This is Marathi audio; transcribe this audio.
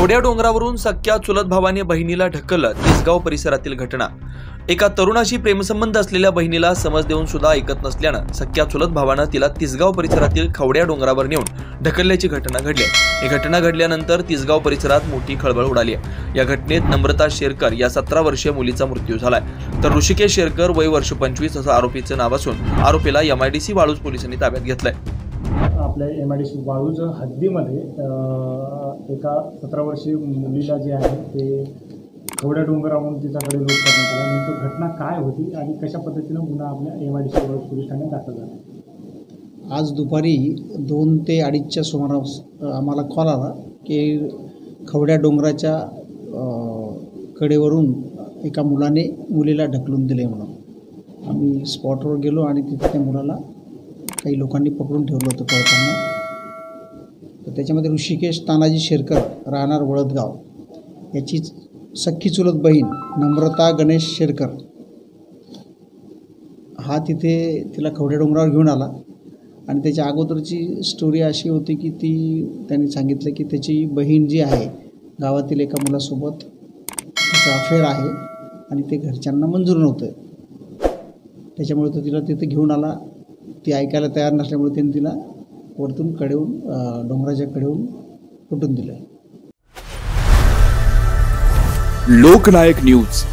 खवड्या डोंगरावरून सख्या चुलत भावाने बहिणीला ढकललं, तिसगाव परिसरातील घटना। एका तरुणाशी प्रेमसंबंध असलेल्या बहिणीला समज देऊन सुद्धा ऐकत नसल्यानं सख्या चुलत भावानं तिला तिसगाव परिसरातील खवड्या डोंगरावर नेऊन ढकलल्याची घटना घडली। ही घटना घडल्यानंतर तिसगाव परिसरात मोठी खळबळ उडाली आहे। या घटनेत नम्रता शेरकर या 17 वर्षीय मुलीचा मृत्यू झालाय, तर ऋषिकेश शेरकर वय वर्ष 25 असं आरोपीचं नाव असून आरोपीला MIDC वाळूज पोलिसांनी ताब्यात घेतलंय। आपल्या MIDC वाळूज हद्दीमध्ये एका 17 वर्षीय मुलीला जे आहे ते खवड्या डोंगरावरून तिच्याकडे लूट करण्यात आला। नेमकी घटना काय होती आणि कशा पद्धतीनं गुन्हा आपल्या MIDC वाळूज पोलीस ठाण्यात दाखल झाला? आज दुपारी 2 ते 2:30च्या सुमारास आम्हाला कॉल आला की खवड्या डोंगराच्या कडेवरून एका मुलाने मुलीला ढकलून दिले म्हणून। आम्ही स्पॉटवर गेलो आणि तिथे त्या मुलाला काही लोकांनी पकडून ठेवलं होतं पळताना। तर त्याच्यामध्ये ऋषिकेश तानाजी शेरकर राहणार वळदगाव याची सख्खी चुलत बहीण नम्रता गणेश शेरकर हा तिथे तिला खवड्या डोंगरावर घेऊन आला आणि त्याच्या अगोदरची स्टोरी अशी होती की त्यांनी सांगितलं की त्याची बहीण जी आहे गावातील एका मुलासोबत तिचा अफेअर आहे आणि ते घरच्यांना मंजूर नव्हतं। त्याच्यामुळे तो तिला तिथे घेऊन आला। ती ऐकायला तयार नसल्यामुळे त्यांनी तिला वरतून कडेहून डोंगराच्या कडेहून उठून दिलं। लोकनायक न्यूज।